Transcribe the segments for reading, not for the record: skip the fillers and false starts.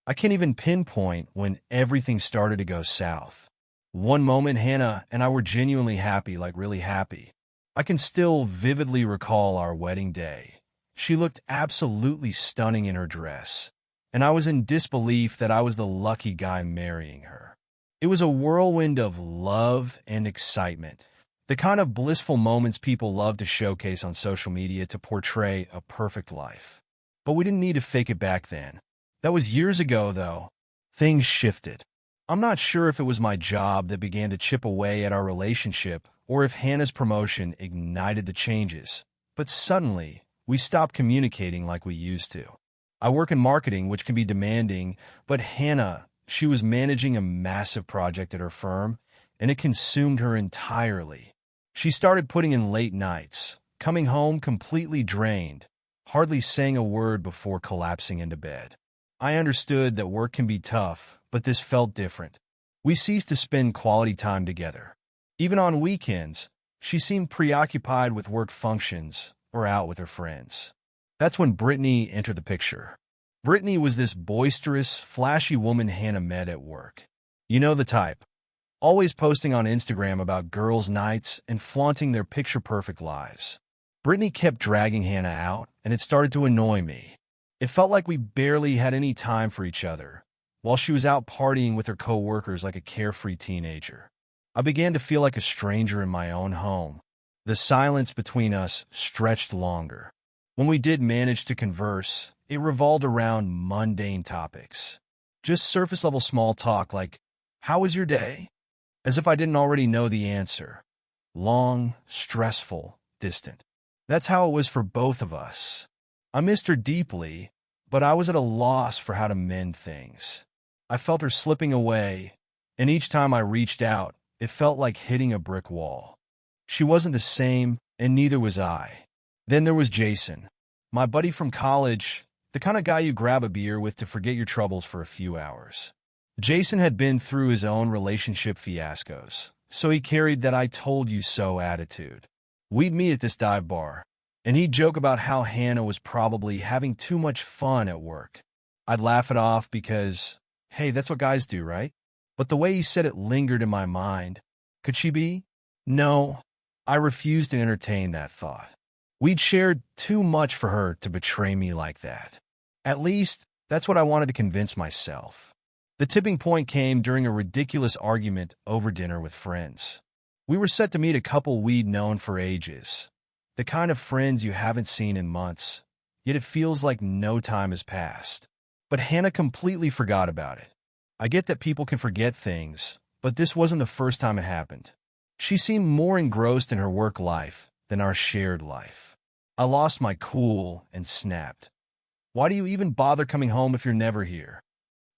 I can't even pinpoint when everything started to go south. One moment, Hannah and I were genuinely happy, like really happy. I can still vividly recall our wedding day. She looked absolutely stunning in her dress, and I was in disbelief that I was the lucky guy marrying her. It was a whirlwind of love and excitement, the kind of blissful moments people love to showcase on social media to portray a perfect life. But we didn't need to fake it back then. That was years ago, though. Things shifted. I'm not sure if it was my job that began to chip away at our relationship or if Hannah's promotion ignited the changes, but suddenly, we stopped communicating like we used to. I work in marketing, which can be demanding, but Hannah, she was managing a massive project at her firm, and it consumed her entirely. She started putting in late nights, coming home completely drained, hardly saying a word before collapsing into bed. I understood that work can be tough, but this felt different. We ceased to spend quality time together. Even on weekends, she seemed preoccupied with work functions or out with her friends. That's when Brittany entered the picture. Brittany was this boisterous, flashy woman Hannah met at work. You know the type. Always posting on Instagram about girls' nights and flaunting their picture-perfect lives. Brittany kept dragging Hannah out, and it started to annoy me. It felt like we barely had any time for each other, while she was out partying with her coworkers like a carefree teenager. I began to feel like a stranger in my own home. The silence between us stretched longer. When we did manage to converse, it revolved around mundane topics. Just surface-level small talk like, "How was your day?" As if I didn't already know the answer. Long, stressful, distant. That's how it was for both of us. I missed her deeply, but I was at a loss for how to mend things. I felt her slipping away, and each time I reached out, it felt like hitting a brick wall. She wasn't the same, and neither was I. Then there was Jason, my buddy from college, the kind of guy you grab a beer with to forget your troubles for a few hours. Jason had been through his own relationship fiascos, so he carried that "I told you so" attitude. We'd meet at this dive bar, and he'd joke about how Hannah was probably having too much fun at work. I'd laugh it off because, hey, that's what guys do, right? But the way he said it lingered in my mind. Could she be? No, I refused to entertain that thought. We'd shared too much for her to betray me like that. At least, that's what I wanted to convince myself. The tipping point came during a ridiculous argument over dinner with friends. We were set to meet a couple we'd known for ages. The kind of friends you haven't seen in months, yet it feels like no time has passed. But Hannah completely forgot about it. I get that people can forget things, but this wasn't the first time it happened. She seemed more engrossed in her work life than our shared life. I lost my cool and snapped. "Why do you even bother coming home if you're never here?"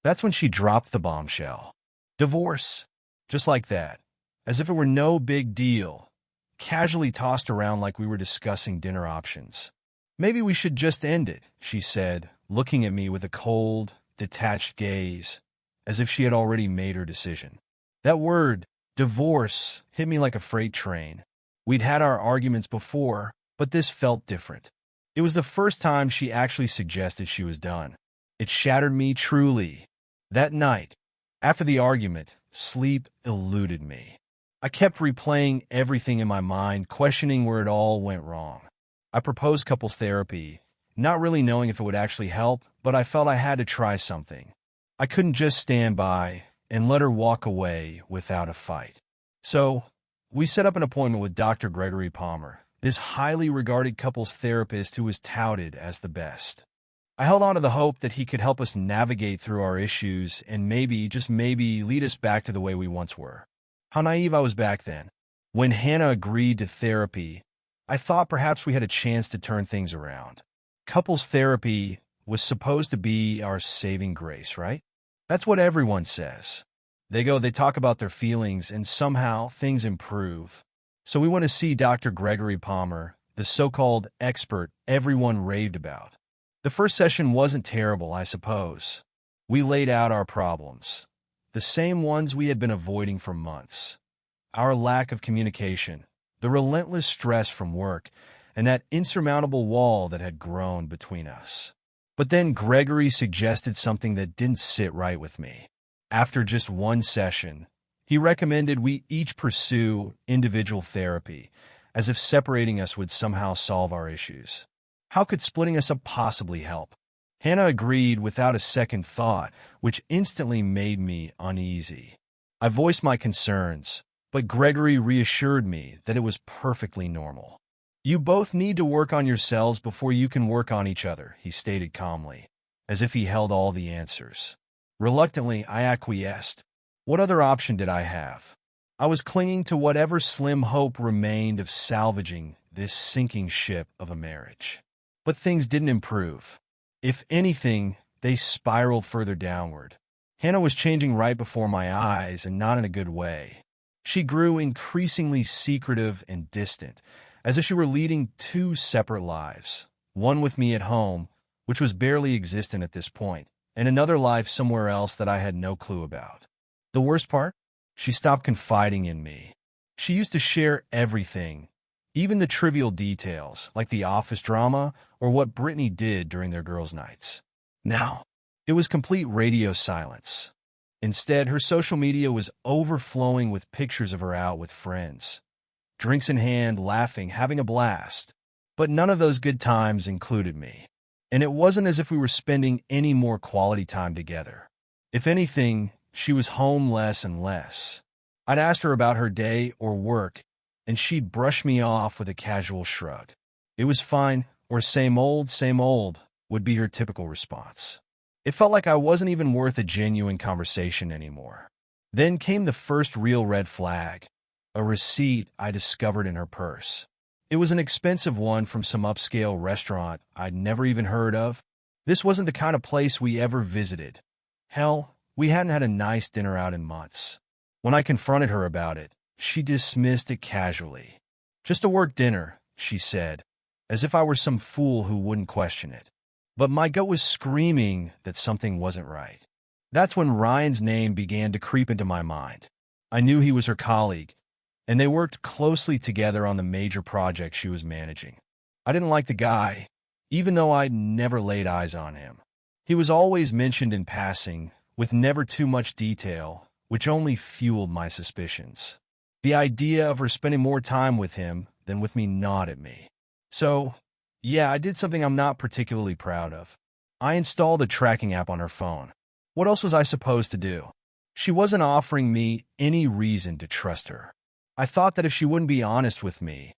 That's when she dropped the bombshell. Divorce. Just like that. As if it were no big deal. Casually tossed around like we were discussing dinner options. "Maybe we should just end it," she said, looking at me with a cold, detached gaze, as if she had already made her decision. That word, divorce, hit me like a freight train. We'd had our arguments before, but this felt different. It was the first time she actually suggested she was done. It shattered me truly. That night, after the argument, sleep eluded me. I kept replaying everything in my mind, questioning where it all went wrong. I proposed couples therapy, not really knowing if it would actually help, but I felt I had to try something. I couldn't just stand by and let her walk away without a fight. So, we set up an appointment with Dr. Gregory Palmer, this highly regarded couples therapist who was touted as the best. I held on to the hope that he could help us navigate through our issues and maybe, just maybe, lead us back to the way we once were. How naive I was back then. When Hannah agreed to therapy, I thought perhaps we had a chance to turn things around. Couples therapy was supposed to be our saving grace, right? That's what everyone says. They talk about their feelings, and somehow things improve. So we went to see Dr. Gregory Palmer, the so-called expert everyone raved about. The first session wasn't terrible, I suppose. We laid out our problems, the same ones we had been avoiding for months. Our lack of communication, the relentless stress from work, and that insurmountable wall that had grown between us. But then Gregory suggested something that didn't sit right with me. After just one session, he recommended we each pursue individual therapy, as if separating us would somehow solve our issues. How could splitting us up possibly help? Hannah agreed without a second thought, which instantly made me uneasy. I voiced my concerns, but Gregory reassured me that it was perfectly normal. You both need to work on yourselves before you can work on each other, he stated calmly, as if he held all the answers. Reluctantly, I acquiesced. What other option did I have? I was clinging to whatever slim hope remained of salvaging this sinking ship of a marriage. But things didn't improve. If anything, they spiraled further downward. Hannah was changing right before my eyes, and not in a good way. She grew increasingly secretive and distant, as if she were leading two separate lives, one with me at home, which was barely existent at this point, and another life somewhere else that I had no clue about. The worst part? She stopped confiding in me. She used to share everything, even the trivial details, like the office drama or what Brittany did during their girls' nights. Now, it was complete radio silence. Instead, her social media was overflowing with pictures of her out with friends, drinks in hand, laughing, having a blast. But none of those good times included me. And it wasn't as if we were spending any more quality time together. If anything, she was home less and less. I'd ask her about her day or work, and she'd brush me off with a casual shrug. It was fine, or same old, would be her typical response. It felt like I wasn't even worth a genuine conversation anymore. Then came the first real red flag, a receipt I discovered in her purse. It was an expensive one from some upscale restaurant I'd never even heard of. This wasn't the kind of place we ever visited. Hell, we hadn't had a nice dinner out in months. When I confronted her about it, she dismissed it casually. Just a work dinner, she said, as if I were some fool who wouldn't question it. But my gut was screaming that something wasn't right. That's when Ryan's name began to creep into my mind. I knew he was her colleague, and they worked closely together on the major project she was managing. I didn't like the guy, even though I'd never laid eyes on him. He was always mentioned in passing, with never too much detail, which only fueled my suspicions. The idea of her spending more time with him than with me gnawed at me. So, yeah, I did something I'm not particularly proud of. I installed a tracking app on her phone. What else was I supposed to do? She wasn't offering me any reason to trust her. I thought that if she wouldn't be honest with me,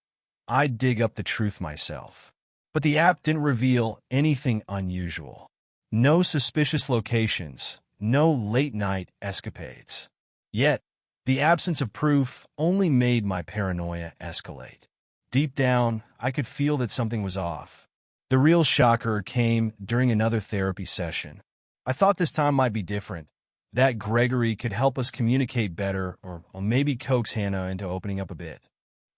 I'd dig up the truth myself. But the app didn't reveal anything unusual. No suspicious locations, no late-night escapades. Yet, the absence of proof only made my paranoia escalate. Deep down, I could feel that something was off. The real shocker came during another therapy session. I thought this time might be different, that Gregory could help us communicate better or maybe coax Hannah into opening up a bit.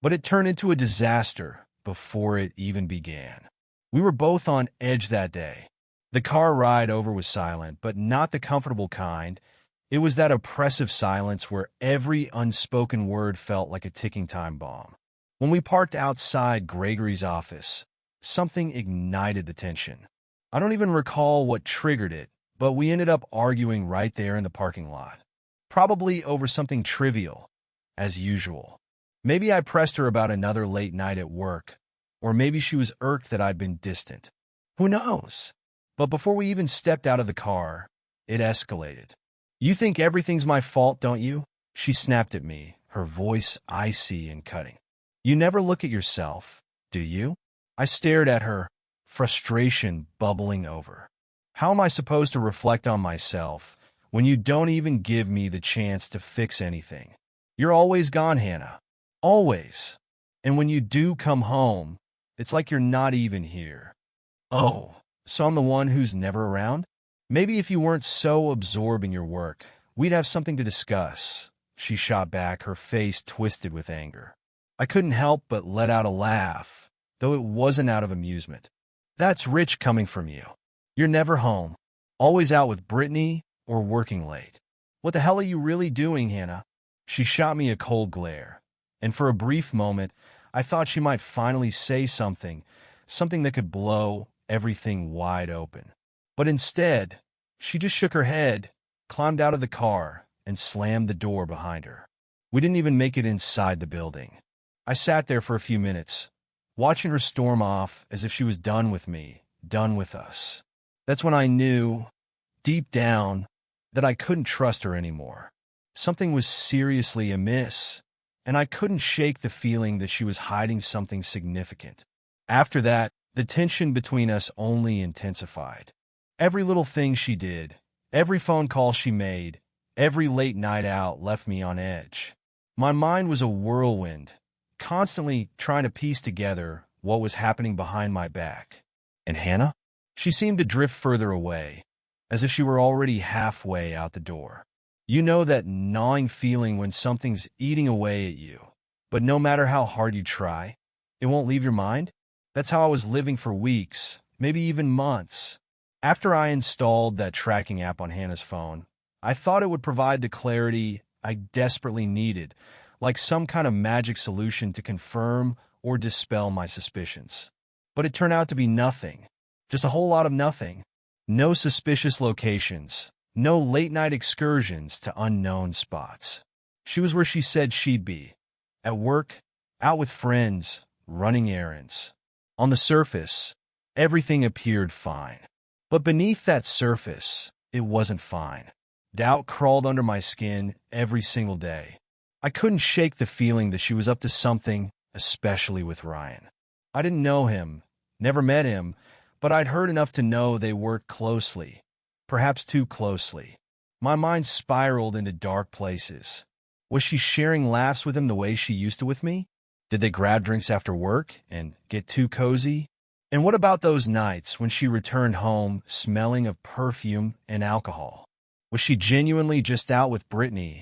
But it turned into a disaster before it even began. We were both on edge that day. The car ride over was silent, but not the comfortable kind. It was that oppressive silence where every unspoken word felt like a ticking time bomb. When we parked outside Gregory's office, something ignited the tension. I don't even recall what triggered it, but we ended up arguing right there in the parking lot. Probably over something trivial, as usual. Maybe I pressed her about another late night at work, or maybe she was irked that I'd been distant. Who knows? But before we even stepped out of the car, it escalated. You think everything's my fault, don't you? She snapped at me, her voice icy and cutting. You never look at yourself, do you? I stared at her, frustration bubbling over. How am I supposed to reflect on myself when you don't even give me the chance to fix anything? You're always gone, Hannah. Always. And when you do come home, it's like you're not even here. Oh, so I'm the one who's never around? Maybe if you weren't so absorbed in your work, we'd have something to discuss. She shot back, her face twisted with anger. I couldn't help but let out a laugh, though it wasn't out of amusement. That's rich coming from you. You're never home, always out with Brittany or working late. What the hell are you really doing, Hannah? She shot me a cold glare, and for a brief moment, I thought she might finally say something that could blow everything wide open. But instead, she just shook her head, climbed out of the car, and slammed the door behind her. We didn't even make it inside the building. I sat there for a few minutes, watching her storm off as if she was done with me, done with us. That's when I knew, deep down, that I couldn't trust her anymore. Something was seriously amiss, and I couldn't shake the feeling that she was hiding something significant. After that, the tension between us only intensified. Every little thing she did, every phone call she made, every late night out left me on edge. My mind was a whirlwind, constantly trying to piece together what was happening behind my back. And Hannah? She seemed to drift further away, as if she were already halfway out the door. You know that gnawing feeling when something's eating away at you, but no matter how hard you try, it won't leave your mind? That's how I was living for weeks, maybe even months. After I installed that tracking app on Hannah's phone, I thought it would provide the clarity I desperately needed, like some kind of magic solution to confirm or dispel my suspicions. But it turned out to be nothing, just a whole lot of nothing. No suspicious locations, no late-night excursions to unknown spots. She was where she said she'd be, at work, out with friends, running errands. On the surface, everything appeared fine. But beneath that surface, it wasn't fine. Doubt crawled under my skin every single day. I couldn't shake the feeling that she was up to something, especially with Ryan. I didn't know him, never met him, but I'd heard enough to know they worked closely, perhaps too closely. My mind spiraled into dark places. Was she sharing laughs with him the way she used to with me? Did they grab drinks after work and get too cozy? And what about those nights when she returned home smelling of perfume and alcohol? Was she genuinely just out with Brittany,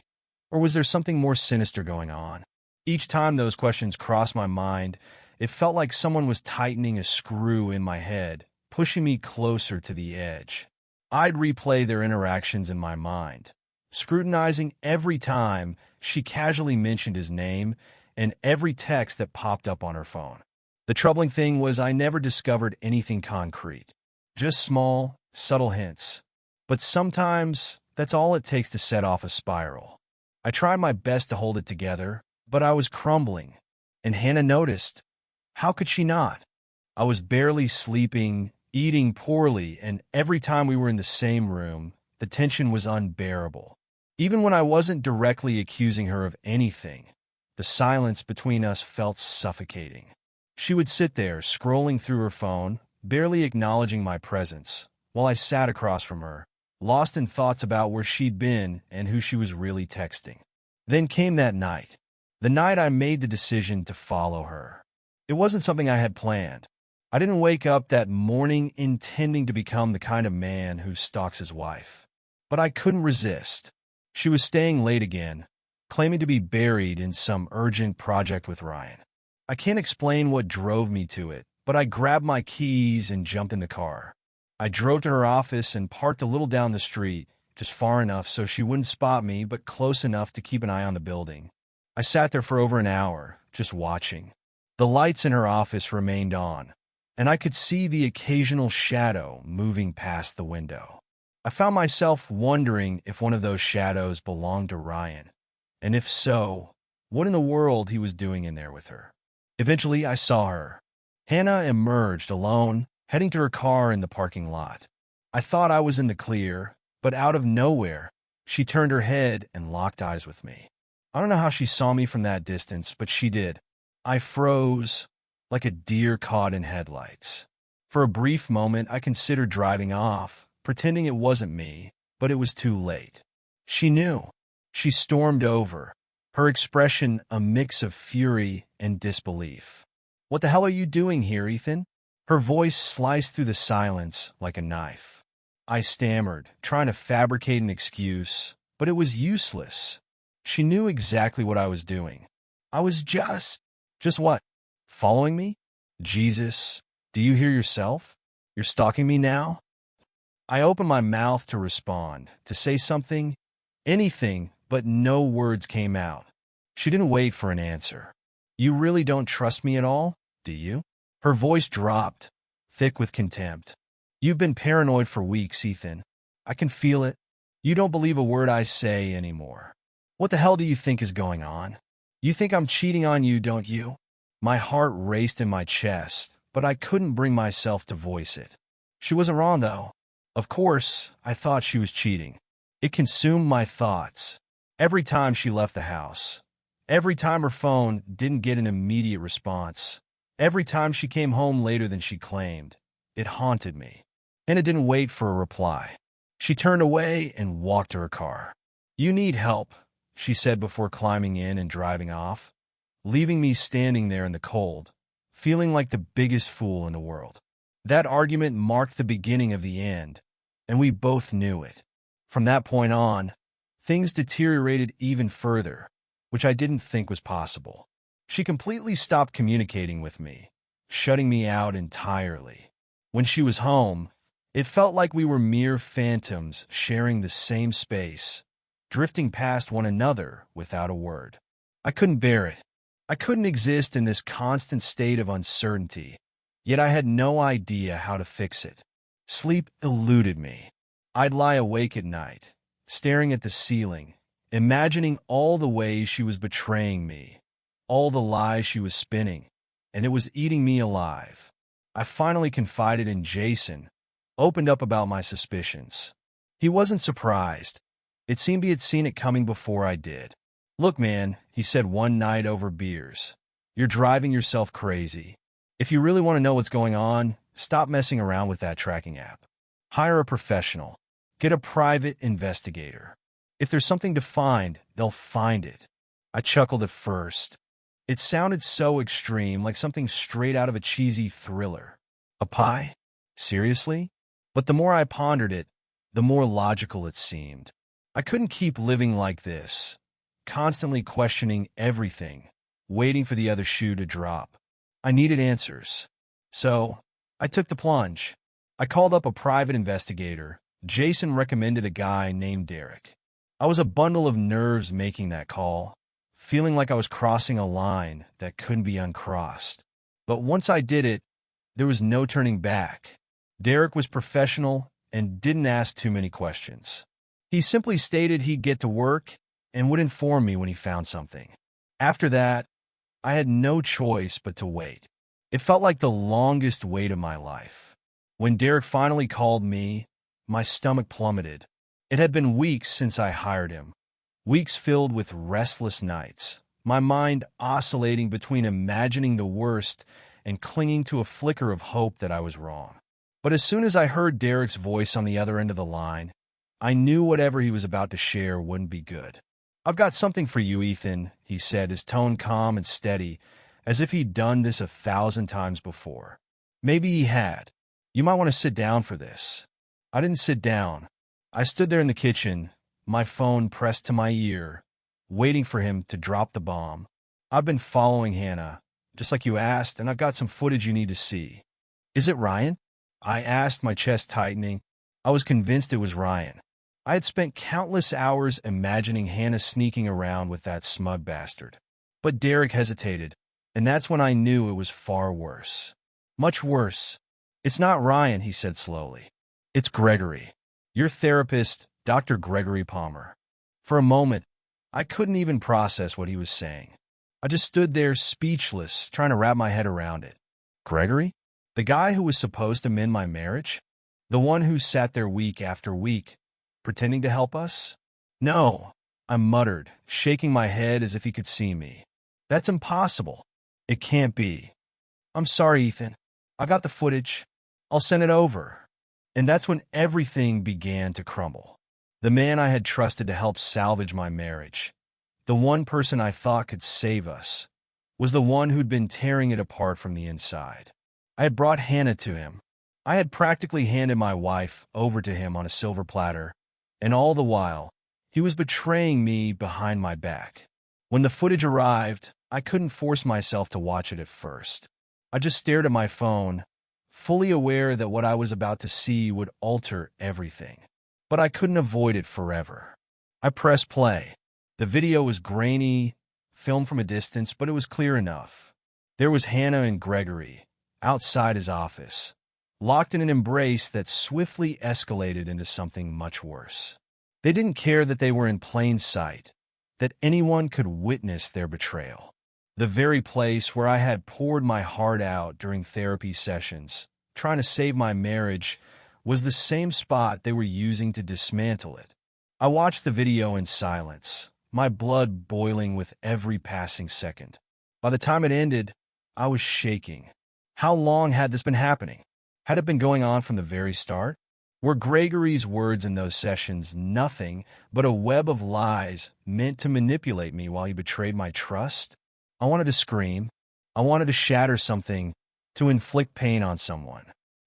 or was there something more sinister going on? Each time those questions crossed my mind, it felt like someone was tightening a screw in my head, pushing me closer to the edge. I'd replay their interactions in my mind, scrutinizing every time she casually mentioned his name and every text that popped up on her phone. The troubling thing was I never discovered anything concrete, just small, subtle hints. But sometimes that's all it takes to set off a spiral. I tried my best to hold it together, but I was crumbling, and Hannah noticed. How could she not? I was barely sleeping, eating poorly, and every time we were in the same room, the tension was unbearable. Even when I wasn't directly accusing her of anything, the silence between us felt suffocating. She would sit there, scrolling through her phone, barely acknowledging my presence, while I sat across from her, lost in thoughts about where she'd been and who she was really texting. Then came that night, the night I made the decision to follow her. It wasn't something I had planned. I didn't wake up that morning intending to become the kind of man who stalks his wife. But I couldn't resist. She was staying late again, claiming to be buried in some urgent project with Ryan. I can't explain what drove me to it, but I grabbed my keys and jumped in the car. I drove to her office and parked a little down the street, just far enough so she wouldn't spot me, but close enough to keep an eye on the building. I sat there for over an hour, just watching. The lights in her office remained on, and I could see the occasional shadow moving past the window. I found myself wondering if one of those shadows belonged to Ryan, and if so, what in the world he was doing in there with her. Eventually, I saw her. Hannah emerged alone, heading to her car in the parking lot. I thought I was in the clear, but out of nowhere, she turned her head and locked eyes with me. I don't know how she saw me from that distance, but she did. I froze, like a deer caught in headlights. For a brief moment, I considered driving off, pretending it wasn't me, but it was too late. She knew. She stormed over, her expression a mix of fury and disbelief. "What the hell are you doing here, Ethan?" Her voice sliced through the silence like a knife. I stammered, trying to fabricate an excuse, but it was useless. She knew exactly what I was doing. I was just what? Following me? Jesus, do you hear yourself? You're stalking me now? I opened my mouth to respond, to say something, anything, but no words came out. She didn't wait for an answer. "You really don't trust me at all, do you?" Her voice dropped, thick with contempt. You've been paranoid for weeks, Ethan. I can feel it. You don't believe a word I say anymore. What the hell do you think is going on? You think I'm cheating on you, don't you? My heart raced in my chest, but I couldn't bring myself to voice it. She wasn't wrong, though. Of course, I thought she was cheating. It consumed my thoughts. Every time she left the house. Every time her phone didn't get an immediate response. Every time she came home later than she claimed. It haunted me. And it didn't wait for a reply. She turned away and walked to her car. You need help, she said before climbing in and driving off, leaving me standing there in the cold, feeling like the biggest fool in the world. That argument marked the beginning of the end, and we both knew it. From that point on, things deteriorated even further, which I didn't think was possible. She completely stopped communicating with me, shutting me out entirely. When she was home, it felt like we were mere phantoms sharing the same space, drifting past one another without a word. I couldn't bear it. I couldn't exist in this constant state of uncertainty, yet I had no idea how to fix it. Sleep eluded me. I'd lie awake at night, staring at the ceiling, imagining all the ways she was betraying me, all the lies she was spinning, and it was eating me alive. I finally confided in Jason, opened up about my suspicions. He wasn't surprised. It seemed he had seen it coming before I did. Look, man, he said one night over beers. You're driving yourself crazy. If you really want to know what's going on, stop messing around with that tracking app. Hire a professional. Get a private investigator. If there's something to find, they'll find it. I chuckled at first. It sounded so extreme, like something straight out of a cheesy thriller. A pie? Seriously? But the more I pondered it, the more logical it seemed. I couldn't keep living like this, constantly questioning everything, waiting for the other shoe to drop. I needed answers. So, I took the plunge. I called up a private investigator. Jason recommended a guy named Derek. I was a bundle of nerves making that call, feeling like I was crossing a line that couldn't be uncrossed. But once I did it, there was no turning back. Derek was professional and didn't ask too many questions. He simply stated he'd get to work and would inform me when he found something. After that, I had no choice but to wait. It felt like the longest wait of my life. When Derek finally called me, my stomach plummeted. It had been weeks since I hired him. Weeks filled with restless nights, my mind oscillating between imagining the worst and clinging to a flicker of hope that I was wrong. But as soon as I heard Derek's voice on the other end of the line, I knew whatever he was about to share wouldn't be good. I've got something for you, Ethan, he said, his tone calm and steady, as if he'd done this 1,000 times before. Maybe he had. You might want to sit down for this. I didn't sit down. I stood there in the kitchen, my phone pressed to my ear, waiting for him to drop the bomb. I've been following Hannah, just like you asked, and I've got some footage you need to see. Is it Ryan? I asked, my chest tightening. I was convinced it was Ryan. I had spent countless hours imagining Hannah sneaking around with that smug bastard. But Derek hesitated, and that's when I knew it was far worse. Much worse. It's not Ryan, he said slowly. It's Gregory. Your therapist, Dr. Gregory Palmer. For a moment, I couldn't even process what he was saying. I just stood there speechless, trying to wrap my head around it. Gregory? The guy who was supposed to mend my marriage? The one who sat there week after week, pretending to help us? No, I muttered, shaking my head as if he could see me. That's impossible. It can't be. I'm sorry, Ethan. I got the footage. I'll send it over. And that's when everything began to crumble. The man I had trusted to help salvage my marriage, the one person I thought could save us, was the one who'd been tearing it apart from the inside. I had brought Hannah to him. I had practically handed my wife over to him on a silver platter, and all the while, he was betraying me behind my back. When the footage arrived, I couldn't force myself to watch it at first. I just stared at my phone, fully aware that what I was about to see would alter everything. But I couldn't avoid it forever. I pressed play. The video was grainy, filmed from a distance, but it was clear enough. There was Hannah and Gregory, outside his office. locked in an embrace that swiftly escalated into something much worse. They didn't care that they were in plain sight, that anyone could witness their betrayal. The very place where I had poured my heart out during therapy sessions, trying to save my marriage, was the same spot they were using to dismantle it. I watched the video in silence, my blood boiling with every passing second. By the time it ended, I was shaking. How long had this been happening? Had it been going on from the very start? Were Gregory's words in those sessions nothing but a web of lies meant to manipulate me while he betrayed my trust? I wanted to scream. I wanted to shatter something, to inflict pain on someone.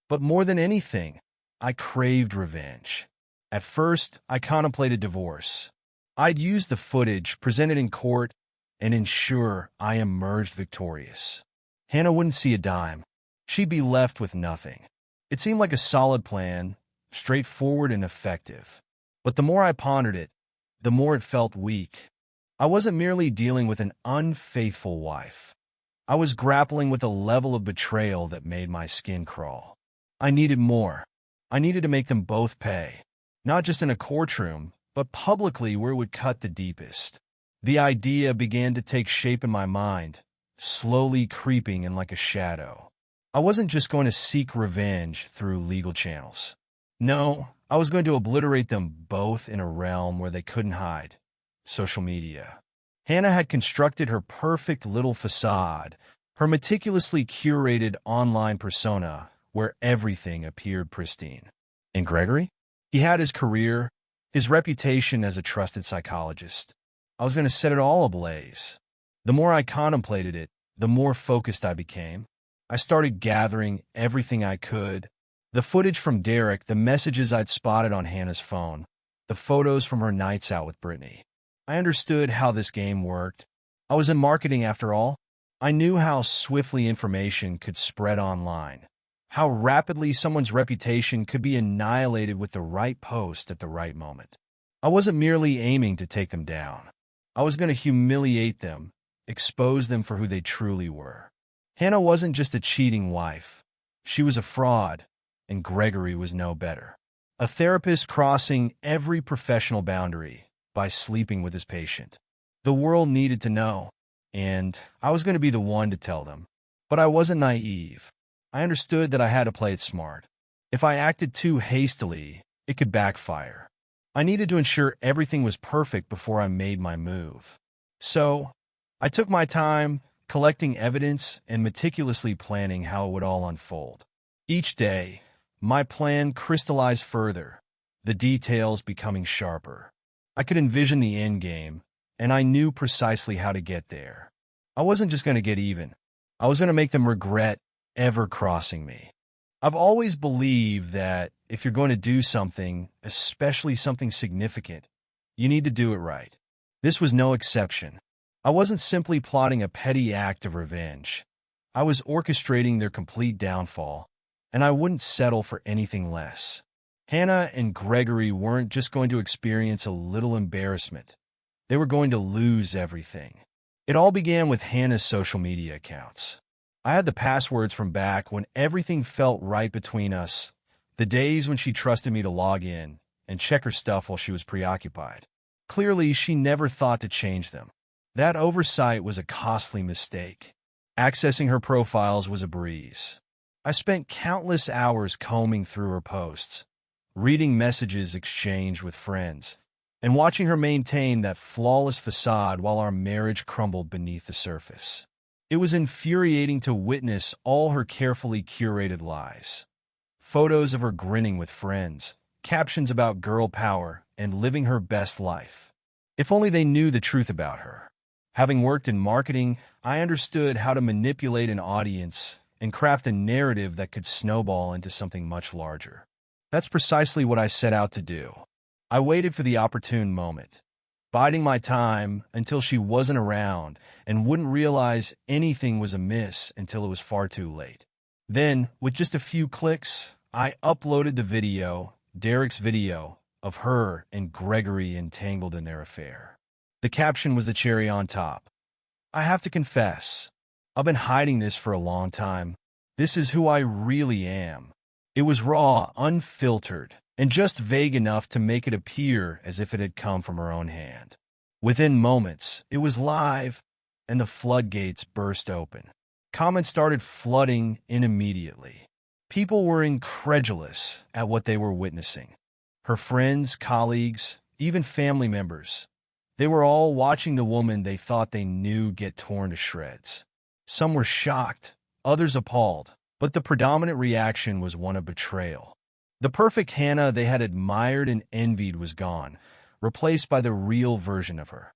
But more than anything, I craved revenge. At first, I contemplated divorce. I'd use the footage presented in court and ensure I emerged victorious. Hannah wouldn't see a dime. She'd be left with nothing. It seemed like a solid plan, straightforward and effective. But the more I pondered it, the more it felt weak. I wasn't merely dealing with an unfaithful wife. I was grappling with a level of betrayal that made my skin crawl. I needed more. I needed to make them both pay. Not just in a courtroom, but publicly where it would cut the deepest. The idea began to take shape in my mind, slowly creeping in like a shadow. I wasn't just going to seek revenge through legal channels. No, I was going to obliterate them both in a realm where they couldn't hide: social media. Hannah had constructed her perfect little facade, her meticulously curated online persona where everything appeared pristine. And Gregory? He had his career, his reputation as a trusted psychologist. I was going to set it all ablaze. The more I contemplated it, the more focused I became. I started gathering everything I could: the footage from Derek, the messages I'd spotted on Hannah's phone, the photos from her nights out with Brittany. I understood how this game worked. I was in marketing after all. I knew how swiftly information could spread online, how rapidly someone's reputation could be annihilated with the right post at the right moment. I wasn't merely aiming to take them down. I was going to humiliate them, expose them for who they truly were. Hannah wasn't just a cheating wife. She was a fraud, and Gregory was no better. A therapist crossing every professional boundary by sleeping with his patient. The world needed to know, and I was going to be the one to tell them. But I wasn't naive. I understood that I had to play it smart. If I acted too hastily, it could backfire. I needed to ensure everything was perfect before I made my move. So, I took my time, collecting evidence and meticulously planning how it would all unfold. Each day, my plan crystallized further, the details becoming sharper. I could envision the end game, and I knew precisely how to get there. I wasn't just going to get even. I was going to make them regret ever crossing me. I've always believed that if you're going to do something, especially something significant, you need to do it right. This was no exception. I wasn't simply plotting a petty act of revenge. I was orchestrating their complete downfall, and I wouldn't settle for anything less. Hannah and Gregory weren't just going to experience a little embarrassment. They were going to lose everything. It all began with Hannah's social media accounts. I had the passwords from back when everything felt right between us, the days when she trusted me to log in and check her stuff while she was preoccupied. Clearly, she never thought to change them. That oversight was a costly mistake. Accessing her profiles was a breeze. I spent countless hours combing through her posts, reading messages exchanged with friends, and watching her maintain that flawless facade while our marriage crumbled beneath the surface. It was infuriating to witness all her carefully curated lies. Photos of her grinning with friends, captions about girl power and living her best life. If only they knew the truth about her. Having worked in marketing, I understood how to manipulate an audience and craft a narrative that could snowball into something much larger. That's precisely what I set out to do. I waited for the opportune moment, biding my time until she wasn't around and wouldn't realize anything was amiss until it was far too late. Then, with just a few clicks, I uploaded the video, Derek's video, of her and Gregory entangled in their affair. The caption was the cherry on top. I have to confess, I've been hiding this for a long time. This is who I really am. It was raw, unfiltered, and just vague enough to make it appear as if it had come from her own hand. Within moments, it was live, and the floodgates burst open. Comments started flooding in immediately. People were incredulous at what they were witnessing. Her friends, colleagues, even family members. They were all watching the woman they thought they knew get torn to shreds. Some were shocked, others appalled, but the predominant reaction was one of betrayal. The perfect Hannah they had admired and envied was gone, replaced by the real version of her,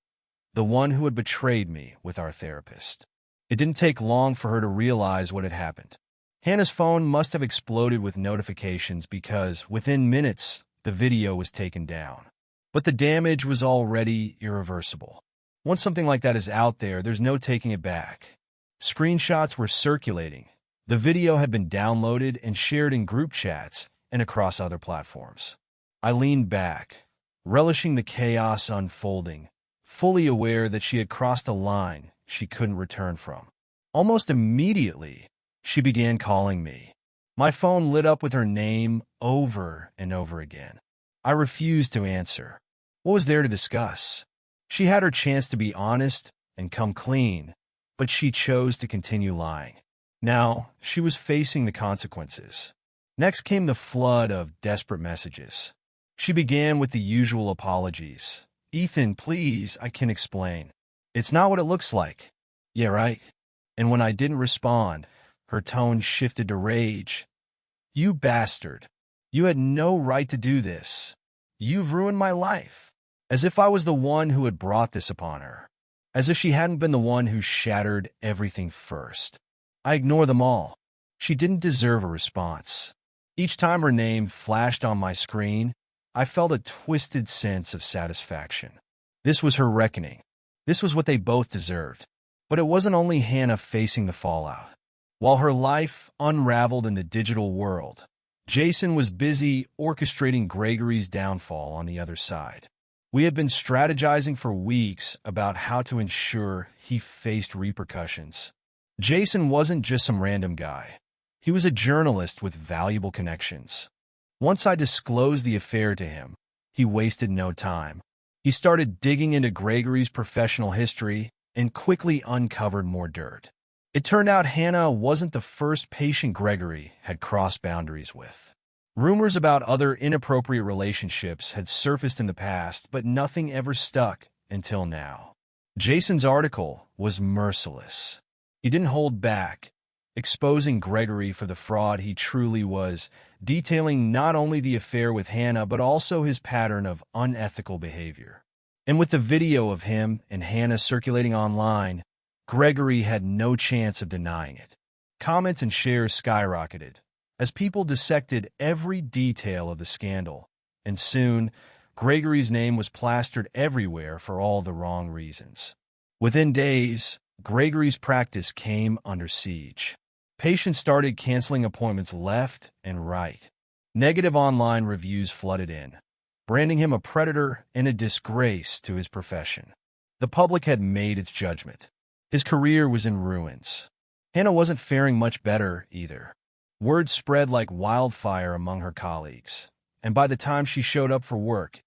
the one who had betrayed me with our therapist. It didn't take long for her to realize what had happened. Hannah's phone must have exploded with notifications because, within minutes, the video was taken down. But the damage was already irreversible. Once something like that is out there, there's no taking it back. Screenshots were circulating. The video had been downloaded and shared in group chats and across other platforms. I leaned back, relishing the chaos unfolding, fully aware that she had crossed a line she couldn't return from. Almost immediately, she began calling me. My phone lit up with her name over and over again. I refused to answer. What was there to discuss? She had her chance to be honest and come clean, but she chose to continue lying. Now, she was facing the consequences. Next came the flood of desperate messages. She began with the usual apologies. "Ethan, please, I can explain. It's not what it looks like." "Yeah, right." And when I didn't respond, her tone shifted to rage. "You bastard. You had no right to do this. You've ruined my life." As if I was the one who had brought this upon her. As if she hadn't been the one who shattered everything first. I ignored them all. She didn't deserve a response. Each time her name flashed on my screen, I felt a twisted sense of satisfaction. This was her reckoning. This was what they both deserved. But it wasn't only Hannah facing the fallout. While her life unraveled in the digital world, Jason was busy orchestrating Gregory's downfall on the other side. We had been strategizing for weeks about how to ensure he faced repercussions. Jason wasn't just some random guy. He was a journalist with valuable connections. Once I disclosed the affair to him, he wasted no time. He started digging into Gregory's professional history and quickly uncovered more dirt. It turned out Hannah wasn't the first patient Gregory had crossed boundaries with. Rumors about other inappropriate relationships had surfaced in the past, but nothing ever stuck until now. Jason's article was merciless. He didn't hold back, exposing Gregory for the fraud he truly was, detailing not only the affair with Hannah, but also his pattern of unethical behavior. And with the video of him and Hannah circulating online, Gregory had no chance of denying it. Comments and shares skyrocketed as people dissected every detail of the scandal, and soon, Gregory's name was plastered everywhere for all the wrong reasons. Within days, Gregory's practice came under siege. Patients started canceling appointments left and right. Negative online reviews flooded in, branding him a predator and a disgrace to his profession. The public had made its judgment. His career was in ruins. Hannah wasn't faring much better either. Word spread like wildfire among her colleagues, and by the time she showed up for work,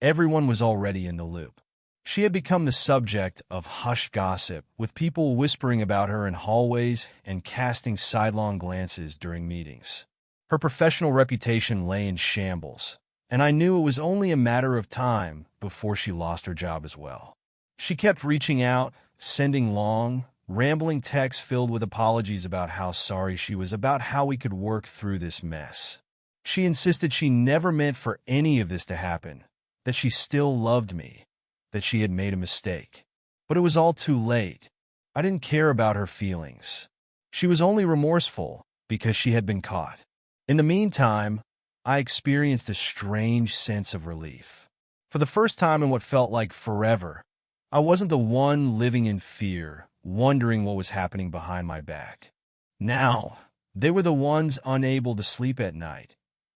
everyone was already in the loop. She had become the subject of hushed gossip, with people whispering about her in hallways and casting sidelong glances during meetings. Her professional reputation lay in shambles, and I knew it was only a matter of time before she lost her job as well. She kept reaching out, sending long, rambling texts filled with apologies about how sorry she was, about how we could work through this mess. She insisted she never meant for any of this to happen, that she still loved me, that she had made a mistake. But it was all too late. I didn't care about her feelings. She was only remorseful because she had been caught. In the meantime, I experienced a strange sense of relief. For the first time in what felt like forever, I wasn't the one living in fear, wondering what was happening behind my back. Now, they were the ones unable to sleep at night,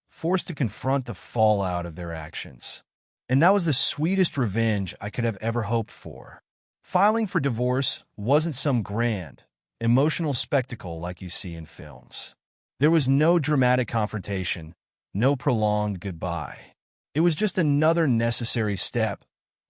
forced to confront the fallout of their actions. And that was the sweetest revenge I could have ever hoped for. Filing for divorce wasn't some grand, emotional spectacle like you see in films. There was no dramatic confrontation, no prolonged goodbye. It was just another necessary step,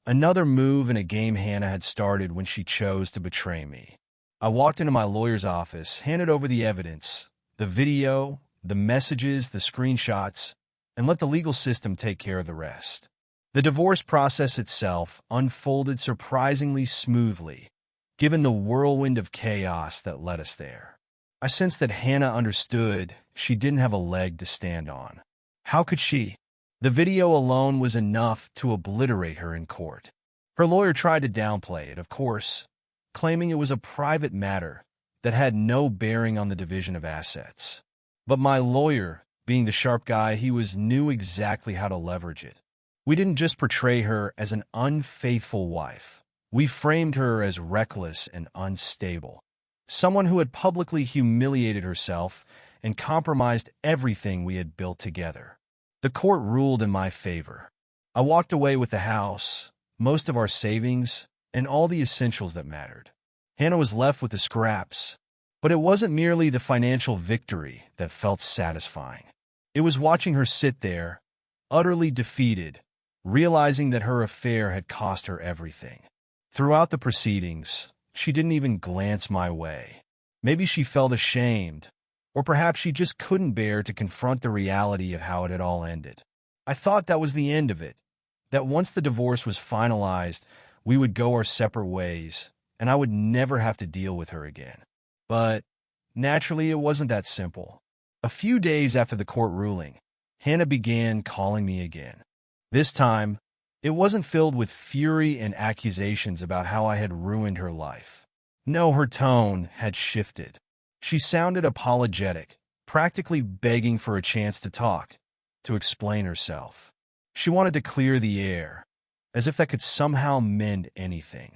another move in a game Hannah had started when she chose to betray me. I walked into my lawyer's office, handed over the evidence, the video, the messages, the screenshots, and let the legal system take care of the rest. The divorce process itself unfolded surprisingly smoothly, given the whirlwind of chaos that led us there. I sensed that Hannah understood she didn't have a leg to stand on. How could she? The video alone was enough to obliterate her in court. Her lawyer tried to downplay it, of course, claiming it was a private matter that had no bearing on the division of assets. But my lawyer, being the sharp guy he was, knew exactly how to leverage it. We didn't just portray her as an unfaithful wife. We framed her as reckless and unstable, someone who had publicly humiliated herself and compromised everything we had built together. The court ruled in my favor. I walked away with the house, most of our savings, and all the essentials that mattered. Hannah was left with the scraps, but it wasn't merely the financial victory that felt satisfying. It was watching her sit there, utterly defeated, realizing that her affair had cost her everything. Throughout the proceedings, she didn't even glance my way. Maybe she felt ashamed, or perhaps she just couldn't bear to confront the reality of how it had all ended. I thought that was the end of it, that once the divorce was finalized, we would go our separate ways, and I would never have to deal with her again. But naturally, it wasn't that simple. A few days after the court ruling, Hannah began calling me again. This time, it wasn't filled with fury and accusations about how I had ruined her life. No, her tone had shifted. She sounded apologetic, practically begging for a chance to talk, to explain herself. She wanted to clear the air, as if that could somehow mend anything.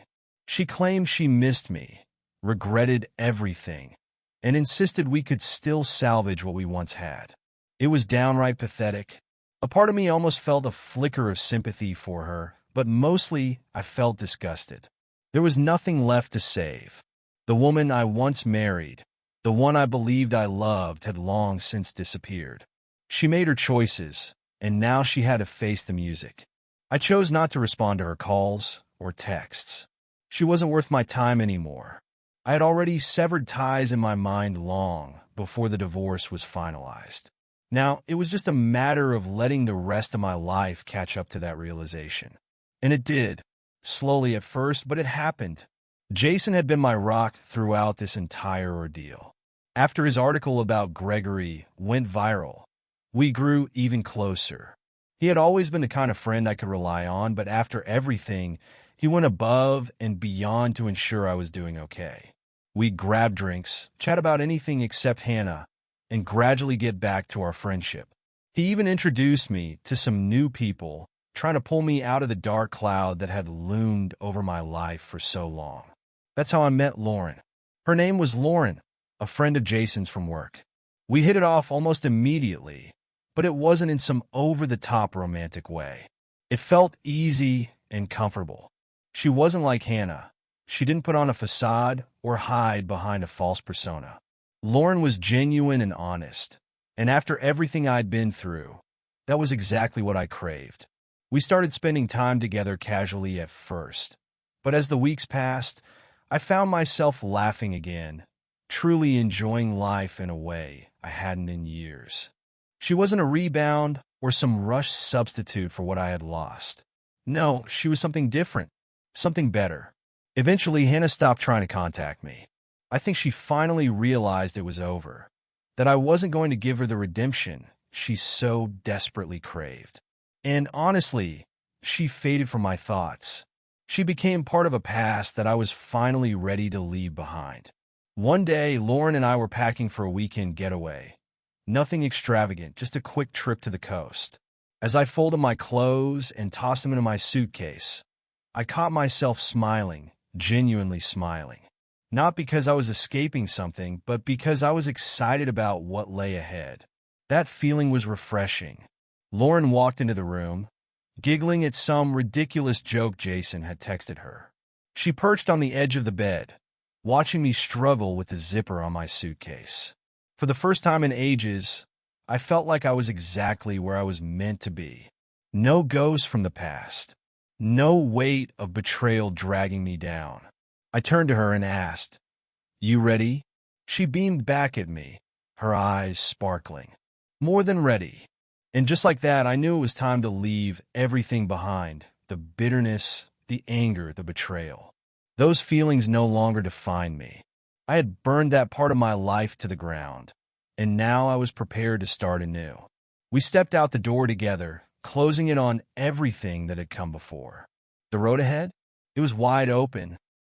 She claimed she missed me, regretted everything, and insisted we could still salvage what we once had. It was downright pathetic. A part of me almost felt a flicker of sympathy for her, but mostly I felt disgusted. There was nothing left to save. The woman I once married, the one I believed I loved, had long since disappeared. She made her choices, and now she had to face the music. I chose not to respond to her calls or texts. She wasn't worth my time anymore. I had already severed ties in my mind long before the divorce was finalized. Now, it was just a matter of letting the rest of my life catch up to that realization. And it did. Slowly at first, but it happened. Jason had been my rock throughout this entire ordeal. After his article about Gregory went viral, we grew even closer. He had always been the kind of friend I could rely on, but after everything, he went above and beyond to ensure I was doing okay. We'd grab drinks, chat about anything except Hannah, and gradually get back to our friendship. He even introduced me to some new people, trying to pull me out of the dark cloud that had loomed over my life for so long. That's how I met Lauren. Her name was Lauren, a friend of Jason's from work. We hit it off almost immediately, but it wasn't in some over-the-top romantic way. It felt easy and comfortable. She wasn't like Hannah. She didn't put on a facade or hide behind a false persona. Lauren was genuine and honest, and after everything I'd been through, that was exactly what I craved. We started spending time together casually at first, but as the weeks passed, I found myself laughing again, truly enjoying life in a way I hadn't in years. She wasn't a rebound or some rushed substitute for what I had lost. No, she was something different, something better. Eventually, Hannah stopped trying to contact me. I think she finally realized it was over, that I wasn't going to give her the redemption she so desperately craved. And honestly, she faded from my thoughts. She became part of a past that I was finally ready to leave behind. One day, Lauren and I were packing for a weekend getaway. Nothing extravagant, just a quick trip to the coast. As I folded my clothes and tossed them into my suitcase, I caught myself smiling, genuinely smiling. Not because I was escaping something, but because I was excited about what lay ahead. That feeling was refreshing. Lauren walked into the room, giggling at some ridiculous joke Jason had texted her. She perched on the edge of the bed, watching me struggle with the zipper on my suitcase. For the first time in ages, I felt like I was exactly where I was meant to be. No ghost from the past. No weight of betrayal dragging me down. I turned to her and asked, "You ready?" She beamed back at me, her eyes sparkling. More than ready. And just like that, I knew it was time to leave everything behind. The bitterness, the anger, the betrayal. Those feelings no longer defined me. I had burned that part of my life to the ground, and now I was prepared to start anew. We stepped out the door together, closing it on everything that had come before. The road ahead? It was wide open,